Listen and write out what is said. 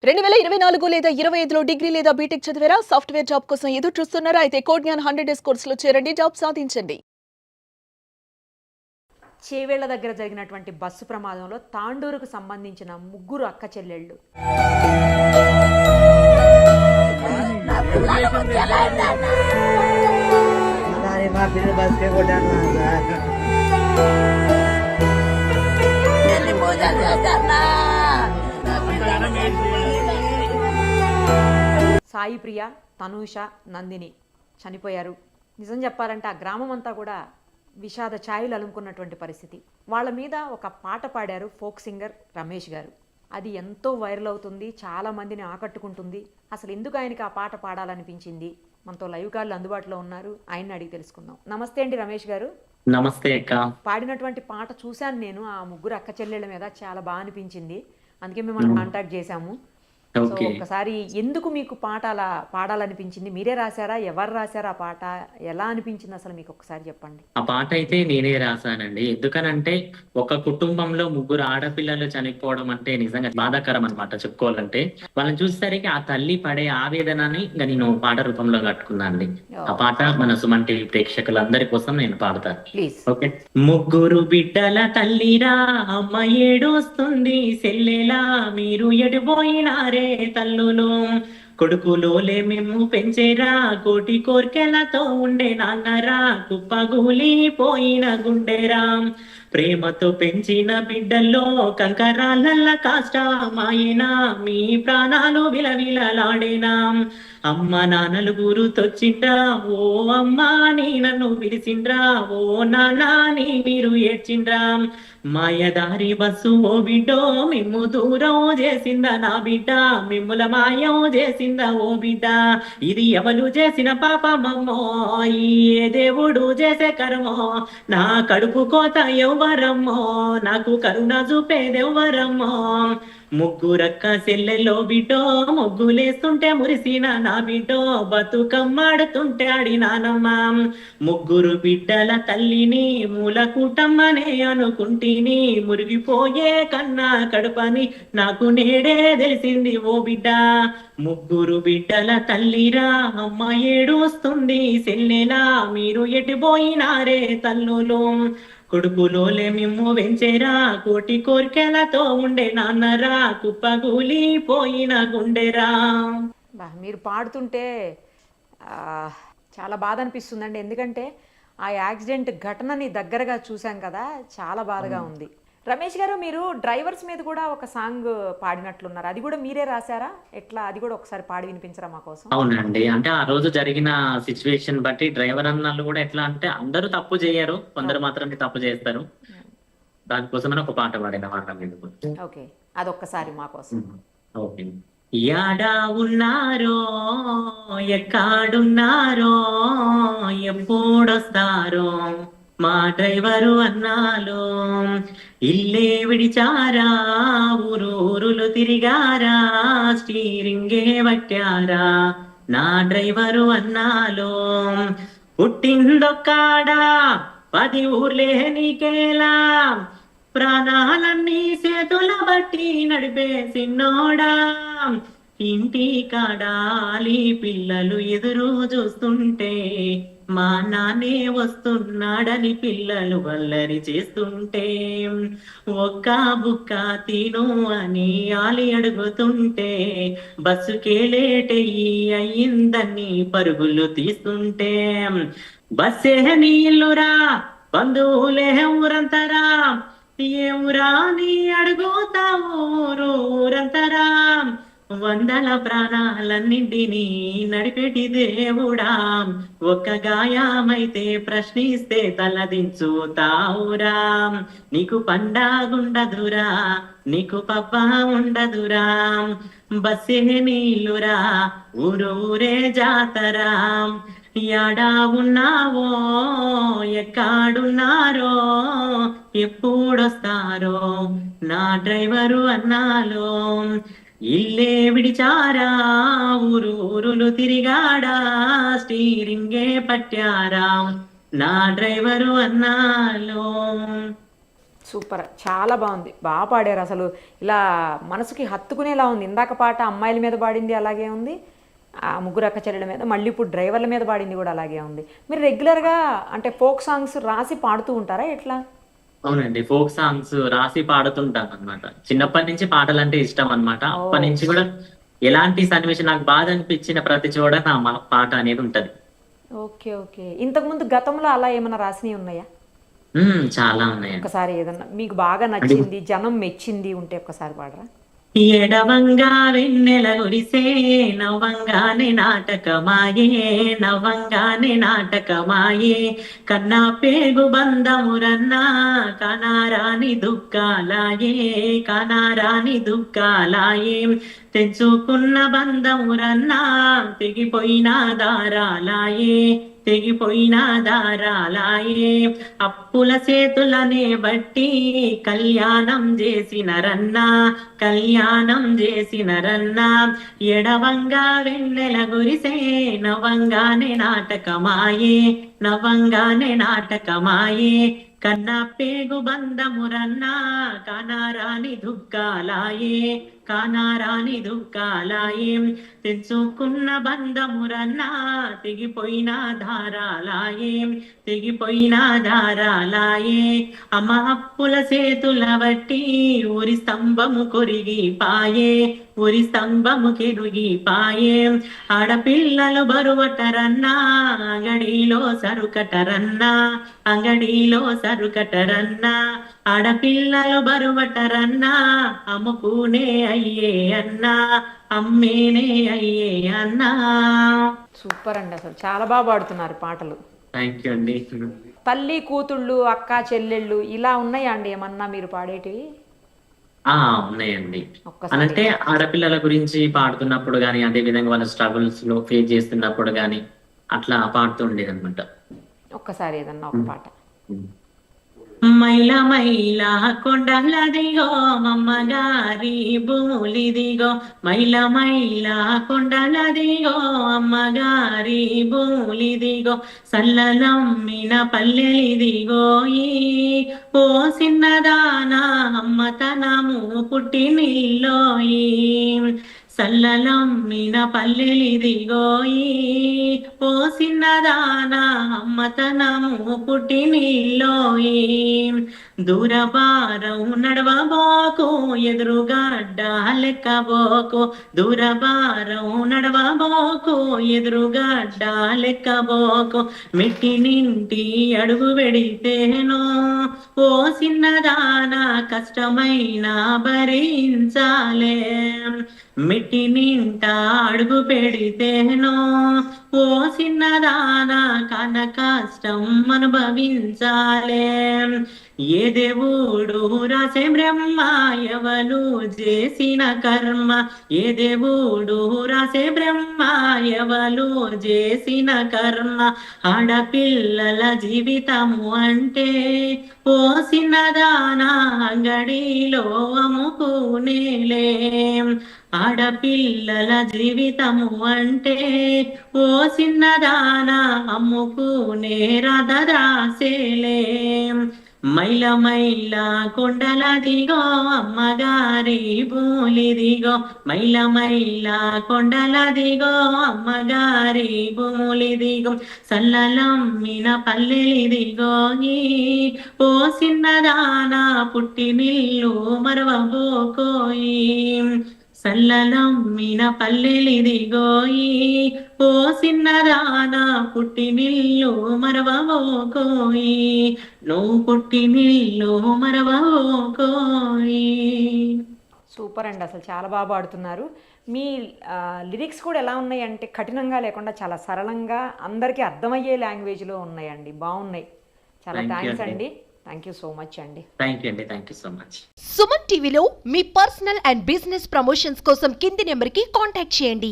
2024 లేదా 25లో డిగ్రీ లేదా బీటెక్ చదివారా? సాఫ్ట్‌వేర్ జాబ్ కోసం ఎదురు చూస్తున్నారా? అయితే కోడ్ జ్ఞాన్ 100 డేస్ కోర్సులో చేరండి. జాబ్ సాధించండి. చేవేళ్ల దగ్గర జరిగినటువంటి బస్సు ప్రమాదంలో తాండూరుకు సంబంధించిన ముగ్గురు అక్క చెల్లెళ్ళు సాయి ప్రియ, తనూష, నందిని చనిపోయారు. నిజం చెప్పాలంటే ఆ గ్రామం అంతా కూడా విషాద ఛాయలు అలుముకున్నటువంటి పరిస్థితి. వాళ్ళ మీద ఒక పాట పాడారు ఫోక్ సింగర్ రమేష్ గారు. అది ఎంతో వైరల్ అవుతుంది, చాలా మందిని ఆకట్టుకుంటుంది. అసలు ఎందుకు ఆయనకి ఆ పాట పాడాలనిపించింది? మనతో లైవ్ కాళ్ళు అందుబాటులో ఉన్నారు, ఆయన్ని అడిగి తెలుసుకుందాం. నమస్తే అండి రమేష్ గారు. నమస్తే అక్క. పాడినటువంటి పాట చూశాను నేను, ఆ ముగ్గురు అక్క చెల్లెళ్ళ మీద చాలా బాగా అనిపించింది. అందుకే మిమ్మల్ని కాంటాక్ట్ చేశాము. సో ఒకసారి ఎందుకు మీకు పాట అలా పాడాలనిపించింది? మీరే రాశారా? ఎవరు రాశారా ఆ పాట? ఎలా అనిపించింది అసలు మీకు? ఒకసారి చెప్పండి. ఆ పాట అయితే నేనే రాశానండి. ఎందుకనంటే ఒక కుటుంబంలో ముగ్గురు ఆడపిల్లలు చనిపోవడం అంటే నిజంగా బాధాకరం అనమాట చెప్పుకోవాలంటే. వాళ్ళని చూసేసరికి ఆ తల్లి పడే ఆవేదనని ఇంకా నేను పాట రూపంలో కట్టుకున్నానండి. ఆ పాట మన సుమన్ టీవీ ప్రేక్షకులందరి కోసం నేను పాడతాను. ప్లీజ్. ఓకే. ముగ్గురు బిడ్డల తల్లిరా అమ్మ ఏడొస్తుంది సెల్లెలా మీరు ఎడిపోయినారే తల్లులు కొడుకులోలే మేము పెంచేరా కోటి కోర్కెలతో ఉండే నాన్నరా కుప్పగూలిపోయిన గుండెరా ప్రేమతో పెంచిన బిడ్డల్లో కంకరాలల్ల కాష్టమాయేనా మీ ప్రాణాలు విలవిలలాడేనా అమ్మ నాన్నలు గురుతొచ్చిండ్రా ఓ అమ్మ నీ నన్ను పిలిచిండ్రా ఓ నాన్న నీ మీరు ఏడ్చిండ్రా మాయదారి బస్సు ఓ బిడ్డో మిమ్ము దూరం చేసిందా నా బిడ్డ మిమ్ముల మాయం చేసిందా ఓ బిడ్డ ఇది ఎవరు చేసిన పాపమమ్మో ఏ దేవుడు చేసే కర్మో నా కడుపు కోత ఎవ్వరమ్మో నాకు కరుణ చూపేదెవ్వరమ్మో ముగ్గురక్క సెల్లెల్లో బిడ్డో ముగ్గులేస్తుంటే మురిసిన నా బిడ్డో బతుకమ్మాడుతుంటే ఆడినానమ్మ ముగ్గురు బిడ్డల తల్లిని మూల కూటమ్మనే అనుకుంటిని మురిగిపోయే కన్నా కడుపని నాకు నేడే తెలిసింది ఓ బిడ్డ ముగ్గురు బిడ్డల తల్లిరా అమ్మ ఏడుస్తుంది సెల్లెలా మీరు ఎటుపోయినారే తల్లులు కొడుకులోలే మిమ్ము వెంచేరా కోటి కోరికలతో ఉండే నాన్నరా కుప్పగూలిపోయిన గుండెరా. మీరు పాడుతుంటే చాలా బాధ అనిపిస్తుందండి. ఎందుకంటే ఆ యాక్సిడెంట్ ఘటనని దగ్గరగా చూసాం కదా, చాలా బాధగా ఉంది. రమేష్ గారు, మీరు డ్రైవర్స్ మీద కూడా ఒక సాంగ్ పాడినట్లున్నారు. అది కూడా మీరే రాశారా? ఎట్లా? అది కూడా ఒకసారి పాడి వినిపించరా మా కోసం? అవునండి. అంటే ఆ రోజు జరిగిన సిచ్యువేషన్ బట్టి డ్రైవర్ అన్నలు కూడా ఎట్లా అంటే అందరూ తప్పు చేయరు, కొందరు మాత్రమే తప్పు చేస్తారు. దానికోసమని ఒక పాట పాడిన వాళ్ళ మీద. ఓకే, అదొక్కసారి మా కోసం. ఓకే. యాడా ఉన్నారో ఎక్కడున్నారో ఎప్పుడొస్తారో మా డ్రైవరు అన్నాలో ఇల్లే విడిచారా ఊరూరులు తిరిగారా స్టీరింగే పట్టారా నా డ్రైవరు అన్నాలో పుట్టిందొక్కాడా 10 ఊర్లే నీకేలా ప్రాణాలన్నీ చేతుల బట్టి నడిపేసిన్నోడా ఇంటి కాడాలి పిల్లలు ఎదురు చూస్తుంటే మా నాన్నే వస్తున్నాడని పిల్లలు వల్లరి చేస్తుంటే ఒక్క బుక్క తిను అని ఆలి అడుగుతుంటే బస్సుకే లేటయ్యి అయ్యిందని పరుగులు తీస్తుంటే బస్సే నీళ్ళురా బంధువులే ఊరంతరా ఏ ఊరా నీ అడుగుతావు ఊరంతరా వందల ప్రాణాలన్నింటినీ నడిపెటి దేవుడా ఒక్క గాయమైతే ప్రశ్నిస్తే తలదించుతావురా నీకు పండగుండదురా నీకు పప్ప ఉండదురా బస్సే నీళ్ళురా ఊరూరే జాతరా యాడా ఉన్నావో ఎక్కడున్నారో ఎప్పుడొస్తారో నా డ్రైవరు అన్నాలో ఇల్లే విడిచారా ఊరూరులు తిరిగాడా స్టీరింగే పట్టారా నా డ్రైవరు అన్నాలో. సూపర్, చాలా బాగుంది, బాగా పాడారు. అసలు ఇలా మనసుకి హత్తుకునేలా ఉంది. ఇందాక పాట అమ్మాయిల మీద పాడింది అలాగే ఉంది, ఆ ముగ్గురు అక్క చెల్లెల మీద, మళ్ళీ ఇప్పుడు డ్రైవర్ల మీద పాడింది కూడా అలాగే ఉంది. మీరు రెగ్యులర్గా అంటే ఫోక్ సాంగ్స్ రాసి పాడుతూ ఉంటారా ఎట్లా? అవునండి, ఫోక్ సాంగ్స్ రాసి పాడుతుంటాను అనమాట. చిన్నప్పటి నుంచి పాటలు అంటే ఇష్టం అనమాట. అప్పటి నుంచి కూడా ఎలాంటి సన్నివేశం నాకు బాధ అనిపించిన ప్రతి చోట నా పాట అనేది ఉంటది. Okay okay. ఇంతకుముందు గతంలో అలా ఏమైనా రాసినవి ఉన్నాయా? చాలా ఉన్నాయండి. ఒకసారి ఏదన్నా మీకు బాగా నచ్చింది, జనం మెచ్చింది ఉంటే ఒక్కసారి పాడరా? ఎడవంగా వెన్నెల గురిసే నవ్వంగానే నాటకమాయే, నవ్వంగానే నాటకమాయే, కన్నా పేగు బంధమురన్నా కనారాని దుఃఖాలాయే, కనారాని దుఃఖాలాయే, తెంచుకున్న బంధమురన్నా తెగిపోయిన దారాలాయే, తెగిపోయిన దారాలాయే, అప్పుల చేతులనే బట్టి కళ్యాణం చేసినరన్నా, కళ్యాణం చేసినరన్నా, ఎడవంగా వెన్నెల గురిసే నవ్వంగానే నాటకమాయే, నవ్వంగానే నాటకమాయే, కన్నా పేగు బంధమురన్నా కానారాని దుఃఖాలాయే, కానారాని దుఃఖాలాయే, తెంచుకున్న బంధమురన్నా తెగిపోయిన దారాలాయే, తెగిపోయిన దారాలాయే, అమ్మ అప్పుల చేతుల బట్టి ఊరి స్తంభము కొరిగిపాయే, ఊరి స్తంభము కెరిగిపాయే, ఆడపిల్లలు బరువటరన్నా అంగడిలో సరుకటరన్నా, అంగడిలో సరుకటరన్నా, ఆడపిల్లలు బరువటరన్నా అమ్ముకునే అయ్యే అన్నా, అమ్మేనే అయ్యే అన్నా. సూపర్ అండి, అసలు చాలా బాగా పాడుతున్నారు పాటలు. థ్యాంక్ యూ అండి. తల్లి కూతుళ్ళు అక్క చెల్లెళ్ళు ఇలా ఉన్నాయా అండి ఏమన్నా మీరు పాడేటివి? ఉన్నాయండి. ఒక్కసారి అంటే ఆడపిల్లల గురించి పాడుతున్నప్పుడు గానీ, అదే విధంగా వాళ్ళ స్ట్రగుల్స్ లో ఫేస్ చేస్తున్నప్పుడు గానీ అట్లా పాడుతుండేది అనమాట. ఒక్కసారి ఏదన్నా ఒక పాట. మైల మైల కొండలదిగో అమ్మగారి భూములిదిగో, మైల మైల కొండలదిగో అమ్మగారి భూములిదిగో, సల్లలమ్మిన పల్లెలిదిగో ఈ ఓ సిన్నదానా అమ్మతనము పుట్టినిల్లోయి, సల్లలమ్మిన పల్లెలిదిగోయి ఓ సిన్నదానా అమ్మతనము పుట్టినిల్లోయి, దూరబారం నడవబోకు ఎదురుగడ్డ లెక్కబోకు, దూరబారం నడవబోకు ఎదురుగడ్డ లెక్కబోకు, మెట్టినింటి అడుగు పెడితేనో ఓ సిన్నదానా కష్టమైన భరించాలే, మెట్టినింట అడుగు పెడితేనో ఓ సిన్నదానా కన కష్టం అనుభవించాలే, ఏ దేవుడు రాసే బ్రహ్మ ఎవలు చేసిన కర్మ, ఏ దేవుడు రాసే బ్రహ్మ ఎవలు చేసిన కర్మ, ఆడపిల్లల జీవితము అంటే ఓ సిన్నదానా అంగడిలో అమ్ముకునేలే, ఆడపిల్లల జీవితము అంటే ఓ సిన్నదానా అమ్ముకునే రథరాసేలే, మైల మైల కొండలదిగో అమ్మగారి భూములిదిగో, మైల మైల కొండలదిగో అమ్మగారి భూములిదిగో, సల్లలమ్మిన పల్లెలిదిగో ఓ సిన్నదానా పుట్టినిల్లు మరవబోకోయి, సల్లలమ్మిన పల్లెలిదిగోయి ఓ సిన్నదానా పుట్టినిల్లు మరవబోకోయి, నువ్వు పుట్టినిల్లు మరవబోకోయి. సూపర్ అండి, అసలు చాలా బాగా పాడుతున్నారు. మీ లిరిక్స్ కూడా ఎలా ఉన్నాయి అంటే కఠినంగా లేకుండా చాలా సరళంగా అందరికీ అర్థమయ్యే లాంగ్వేజ్లో ఉన్నాయండి, బాగున్నాయి. చాలా థ్యాంక్స్ అండి. థ్యాంక్ యూ సో మచ్ అండి. థ్యాంక్ యూ అండి, thank you so much. Suman టీవీలో మీ పర్సనల్ అండ్ బిజినెస్ ప్రమోషన్స్ కోసం కింది నెంబర్కి కాంటాక్ట్ చేయండి.